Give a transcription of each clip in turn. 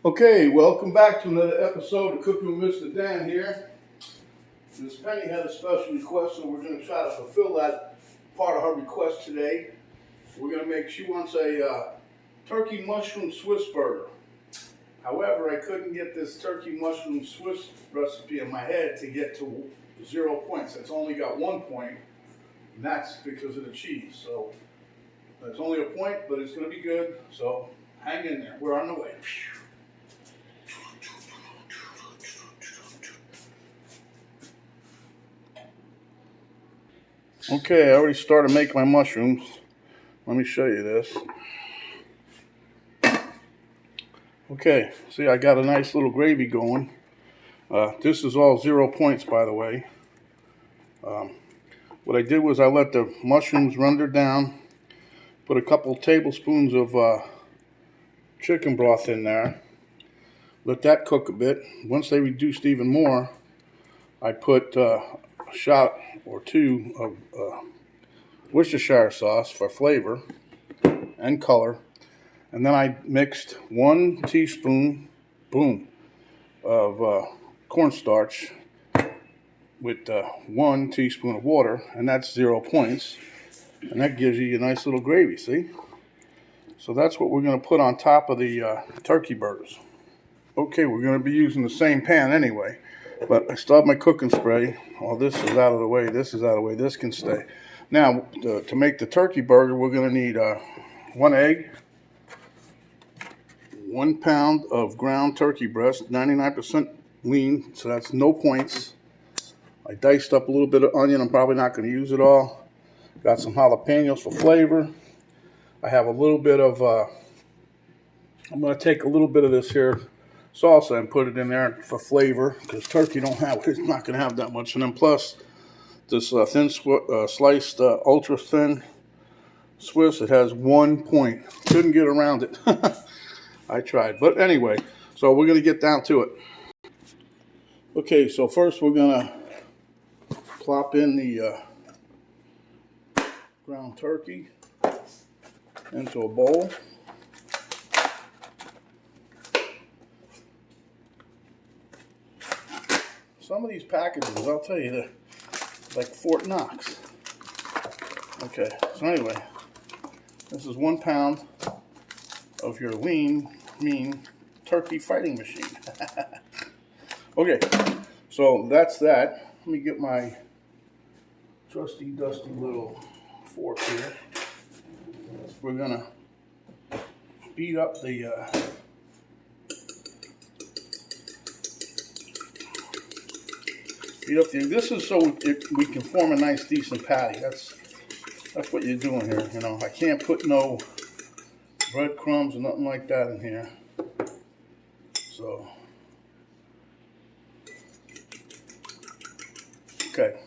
Okay, welcome back to another episode of Cooking with Mr. Dan here. Miss Penny had a special request, so we're going to try to fulfill that part of her request today. She wants a turkey mushroom Swiss burger. However, I couldn't get this turkey mushroom Swiss recipe in my head to get to 0 points. It's only got 1 point, and that's because of the cheese. So it's only a point, but it's going to be good. So hang in there. We're on the way. Okay, I already started making my mushrooms. Let me show you this. Okay, see, I got a nice little gravy going. This is all 0 points, by the way. What I did was I let the mushrooms render down, put a couple tablespoons of chicken broth in there, let that cook a bit. Once they reduced even more, I put a shot or two of Worcestershire sauce for flavor and color. And then I mixed 1 teaspoon, of cornstarch with 1 teaspoon of water, and that's 0 points. And that gives you a nice little gravy, see? So that's what we're going to put on top of the turkey burgers. Okay, we're going to be using the same pan anyway, but I still have my cooking spray. All this is out of the way, this is out of the way, this can stay. Now, to make the turkey burger, we're going to need 1 egg, 1 pound of ground turkey breast, 99% lean, so that's no points. I diced up a little bit of onion. I'm probably not going to use it all. Got some jalapeños for flavor. I have a little bit of, I'm going to take a little bit of this here salsa and put it in there for flavor, because turkey it's not going to have that much. And then plus this thin sliced ultra thin Swiss, it has 1 point. Couldn't get around it. I tried, but anyway, so we're going to get down to it. Okay, so first we're going to plop in the ground turkey into a bowl. Some of these packages, I'll tell you, they're like Fort Knox. Okay, so anyway, this is 1 pound of your lean, mean turkey fighting machine. Okay, so that's that. Let me get my trusty, dusty little fork here. We're gonna beat up the this is so we can form a nice, decent patty. That's what you're doing here. You know, I can't put no breadcrumbs or nothing like that in here. So, okay.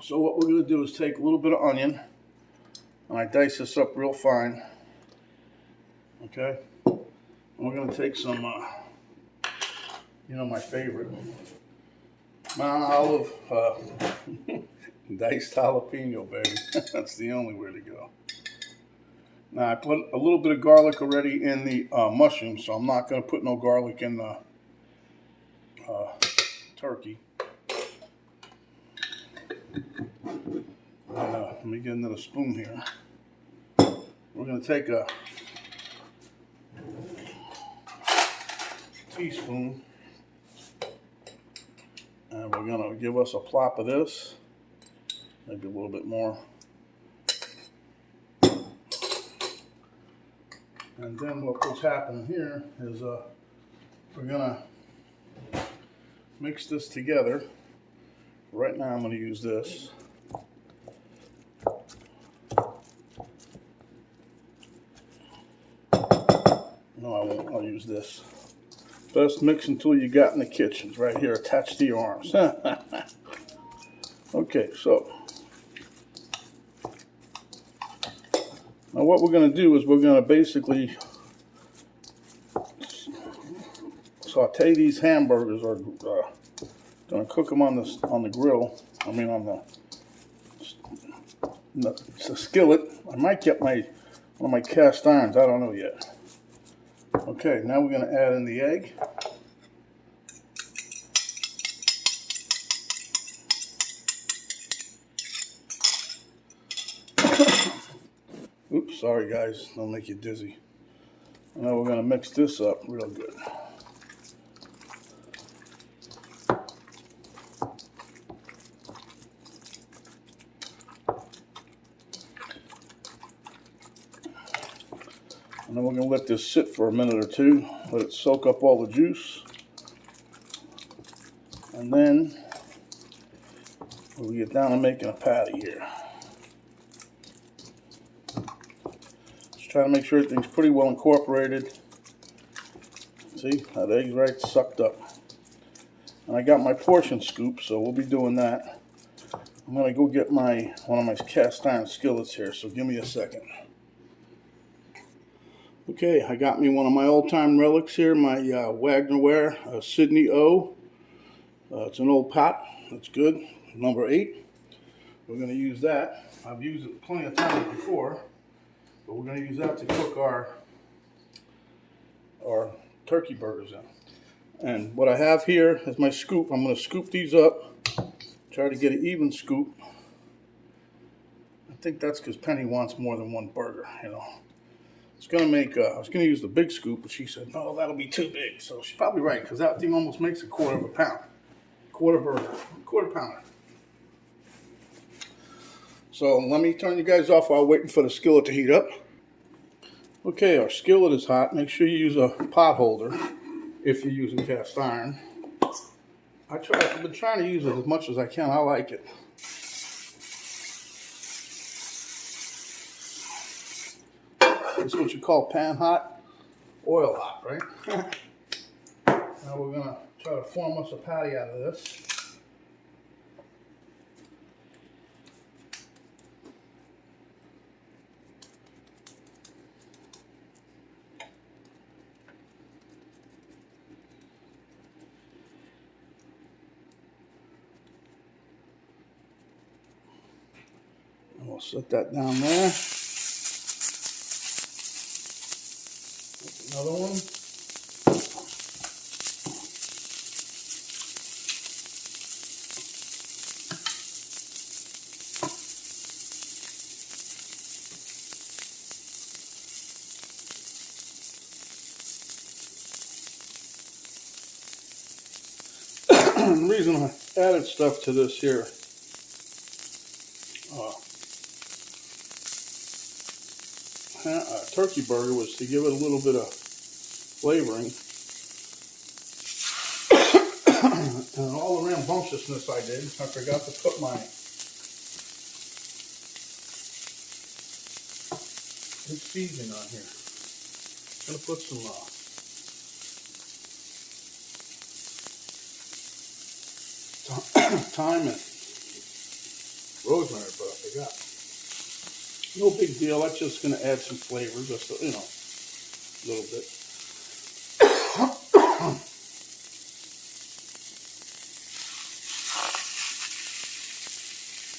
So what we're going to do is take a little bit of onion, and I dice this up real fine. Okay. And we're going to take some, my favorite, Mt Olive diced jalapeno, baby. That's the only way to go. Now I put a little bit of garlic already in the mushrooms, so I'm not going to put no garlic in the turkey. Let me get another spoon here. We're going to take a teaspoon, and we're going to give us a plop of this, maybe a little bit more. And then what's happening here is we're going to mix this together. Right now I'm going to use this. No, I won't. I'll use this. Best mix until you got in the kitchen. Right here attached to your arms. Okay, so now what we're going to do is we're going to basically saute these hamburgers, or going to cook them on the grill. I mean on the skillet. I might get one of my cast irons. I don't know yet. Okay, now we're going to add in the egg. Oops, sorry guys, don't make you dizzy. Now we're going to mix this up real good. And then we're going to let this sit for a minute or two, let it soak up all the juice. And then we'll get down to making a patty here. Just try to make sure everything's pretty well incorporated. See, that egg's right sucked up. And I got my portion scoop, so we'll be doing that. I'm going to go get one of my cast iron skillets here, so give me a second. Okay, I got me one of my old-time relics here, my Wagner Sidney-O. It's an old pot. That's good. Number 8. We're going to use that. I've used it plenty of times before, but we're going to use that to cook our turkey burgers in. And what I have here is my scoop. I'm going to scoop these up, try to get an even scoop. I think that's because Penny wants more than one burger, you know. I was going to use the big scoop, but she said, no, that'll be too big. So she's probably right, because that thing almost makes a quarter of a pound. Quarter pounder. So let me turn you guys off while waiting for the skillet to heat up. Okay, our skillet is hot. Make sure you use a pot holder if you're using cast iron. I've been trying to use it as much as I can. I like it. This is what you call pan hot, oil hot, right? Now we're going to try to form us a patty out of this. And we'll set that down there. Another one. The reason I added stuff to this here turkey burger was to give it a little bit of flavoring. And all the rambunctiousness I did, I forgot to put my seasoning on here. I'm going to put some thyme and rosemary, but I forgot. No big deal. That's just going to add some flavor, just you know, a little bit.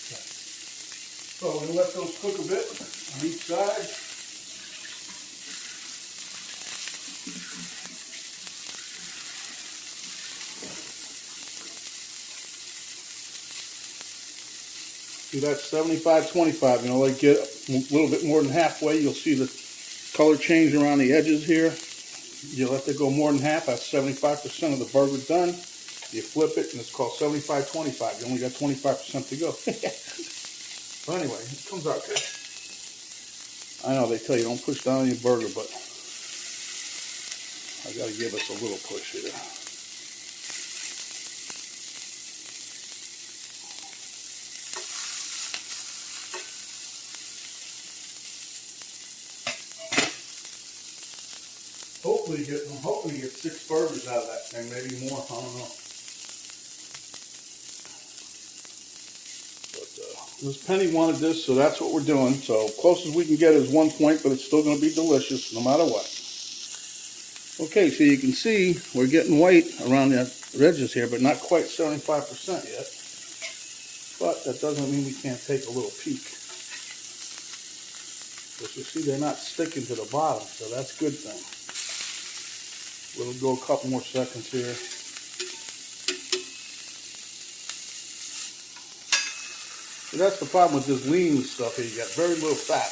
Okay. So we're going to let those cook a bit on each side. See, that's 75-25. You know, like get a little bit more than halfway. You'll see the color change around the edges here. You let that go more than half. That's 75% of the burger done. You flip it, and it's called 75-25. You only got 25% to go. But anyway, it comes out good. I know they tell you don't push down on your burger, but I got to give us a little push here. Hopefully you get 6 burgers out of that thing, maybe more, I don't know. But Miss Penny wanted this, so that's what we're doing. So closest we can get is 1 point, but it's still going to be delicious no matter what. Okay, so you can see we're getting white around the edges here, but not quite 75% yet. But that doesn't mean we can't take a little peek. But you see they're not sticking to the bottom, so that's a good thing. We'll go a couple more seconds here. So that's the problem with this lean stuff here. You got very little fat.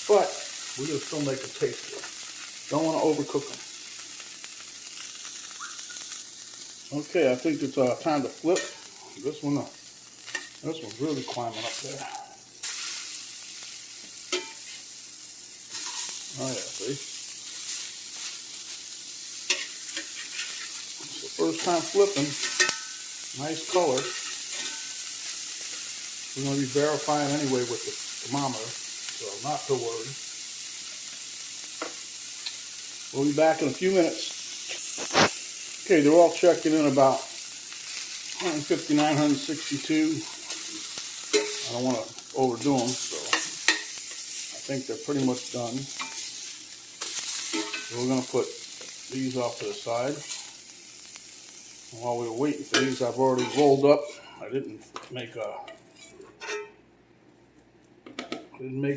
But we're going to still make it tasty. Don't want to overcook them. Okay, I think it's time to flip. This one's really climbing up there. Oh yeah, see? It's the first time flipping. Nice color. We're going to be verifying anyway with the thermometer, so not to worry. We'll be back in a few minutes. Okay, they're all checking in about 159, 162. I don't want to overdo them, so I think they're pretty much done. So we're going to put these off to the side. And while we were waiting for these, I've already rolled up. I didn't make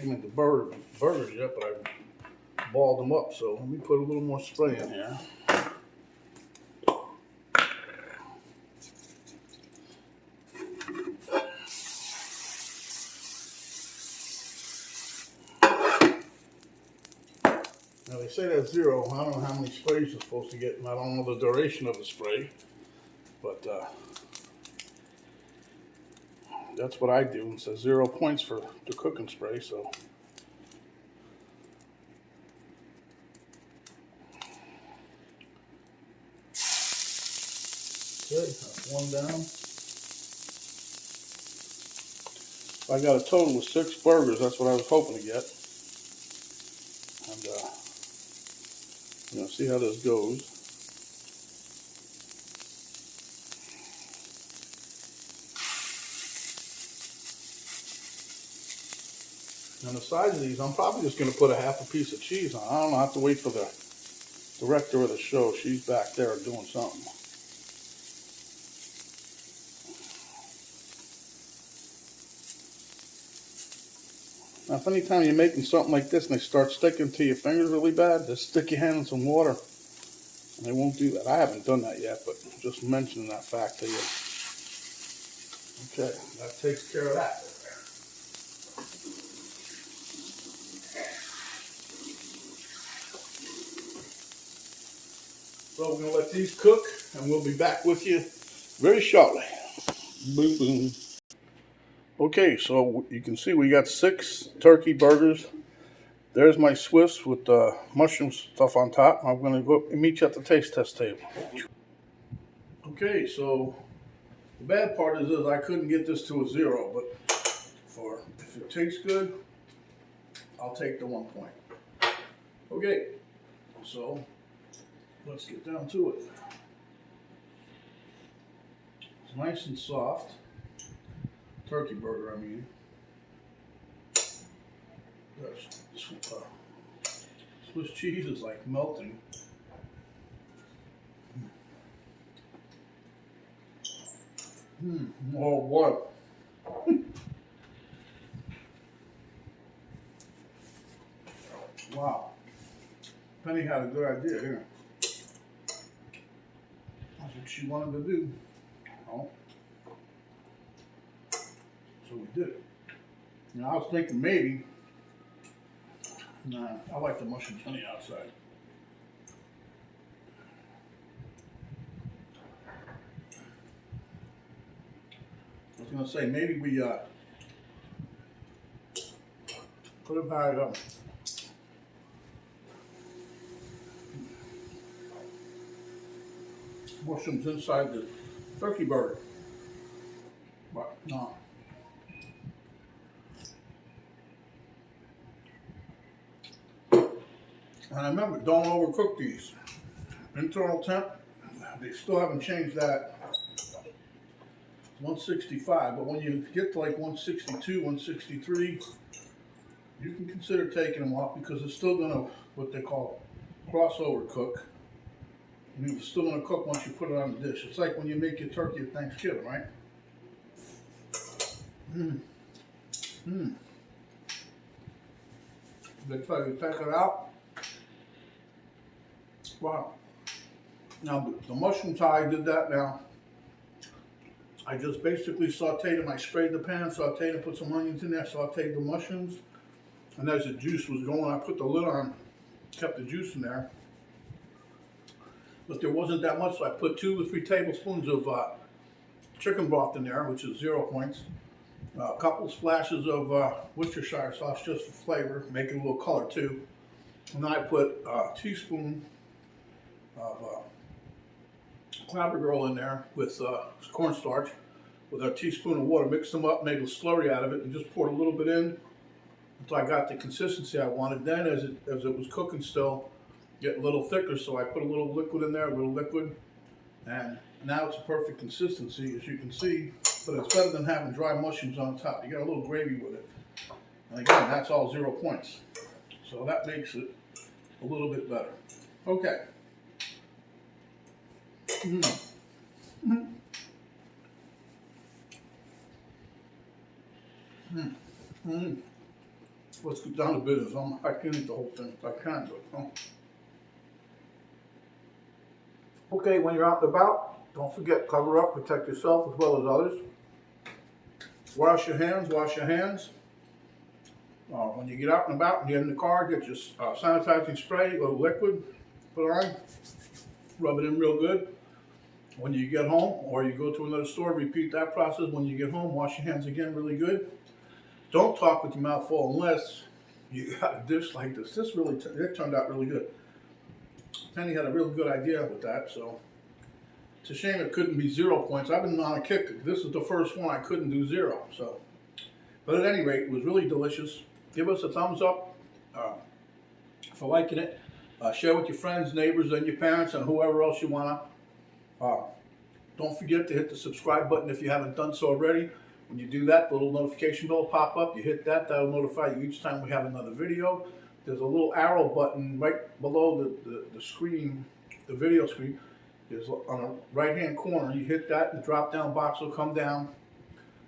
them into burgers yet, but I balled them up. So let me put a little more spray in here. Now they say that's 0. I don't know how many sprays you're supposed to get, and I don't know the duration of the spray, but that's what I do. It says 0 points for the cooking spray, so. Okay, that's one down. I got a total of 6 burgers. That's what I was hoping to get. And see how this goes. And the size of these, I'm probably just going to put a half a piece of cheese on. I don't know. I have to wait for the director of the show. She's back there doing something. Now, if anytime you're making something like this and they start sticking to your fingers really bad, just stick your hand in some water. And they won't do that. I haven't done that yet, but just mentioning that fact to you. Okay, that takes care of that. So we're going to let these cook, and we'll be back with you very shortly. Boom, boom. Okay, so you can see we got 6 turkey burgers. There's my Swiss with the mushroom stuff on top. I'm going to go meet you at the taste test table. Okay, so the bad part is I couldn't get this to a 0, but if it tastes good, I'll take the 1 point. Okay, so let's get down to it. It's nice and soft. Turkey burger, I mean. Swiss cheese is like melting. Oh boy. Wow. Penny had a good idea here. That's what she wanted to do. Oh. So we did it. I was thinking maybe. Nah, I like the mushrooms on the outside. I was going to say maybe we could have had mushrooms inside the turkey burger, but no. And I remember, don't overcook these. Internal temp, they still haven't changed that. 165, but when you get to like 162, 163, you can consider taking them off because it's still gonna, what they call crossover cook. I mean, it's still gonna cook once you put it on the dish. It's like when you make your turkey at Thanksgiving, right? They tell you to take it out. Wow. Now the mushrooms, how I did that now, I just basically sauteed them. I sprayed the pan, sauteed and put some onions in there, sauteed the mushrooms. And as the juice was going, I put the lid on, kept the juice in there. But there wasn't that much, so I put 2 or 3 tablespoons of chicken broth in there, which is 0 points. A couple splashes of Worcestershire sauce just for flavor, make it a little color too. And then I put a teaspoon of clabbergirl in there with cornstarch, with a teaspoon of water, mix them up, made a slurry out of it, and just poured a little bit in until I got the consistency I wanted. Then as it was cooking still, get a little thicker, so I put a little liquid in there, a little liquid, and now it's a perfect consistency, as you can see. But it's better than having dry mushrooms on top. You got a little gravy with it. And again, that's all 0 points. So that makes it a little bit better. Okay. Let's get down to business. I can't eat the whole thing. I can, but okay, when you're out and about, don't forget, cover up, protect yourself as well as others. Wash your hands, wash your hands. When you get out and about and you're in the car, get your sanitizing spray, a little liquid, put it on, rub it in real good. When you get home or you go to another store, repeat that process. When you get home, wash your hands again really good. Don't talk with your mouth full unless you got a dish like this. This really, it turned out really good. Penny had a real good idea with that, so it's a shame it couldn't be 0 points. I've been on a kick. This is the first one I couldn't do 0. So, but at any rate, it was really delicious. Give us a thumbs up for liking it. Share with your friends, neighbors, and your parents, and whoever else you wanna. Don't forget to hit the subscribe button if you haven't done so already. When you do that, the little notification bell will pop up. You hit that, that'll notify you each time we have another video. There's a little arrow button right below the screen, the video screen. There's on the right hand corner. You hit that, the drop down box will come down.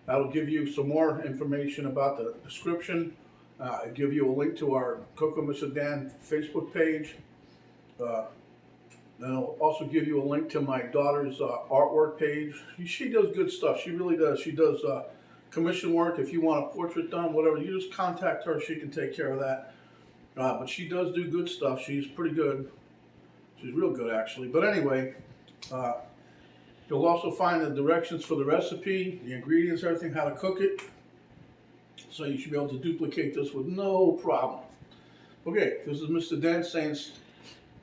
That'll give you some more information about the description. It'll give you a link to our Cook with Mr. Dan Facebook page. Then it'll also give you a link to my daughter's artwork page. She does good stuff. She really does. She does commission work. If you want a portrait done, whatever, you just contact her. She can take care of that. But she does do good stuff. She's pretty good. She's real good, actually. But anyway, you'll also find the directions for the recipe, the ingredients, everything, how to cook it. So you should be able to duplicate this with no problem. Okay, this is Mr. Dan saying,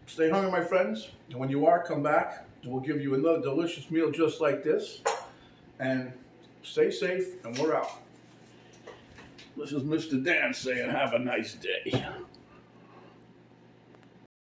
stay hungry, my friends. And when you are, come back, and we'll give you another delicious meal just like this. And stay safe, and we're out. This is Mr. Dan saying, have a nice day.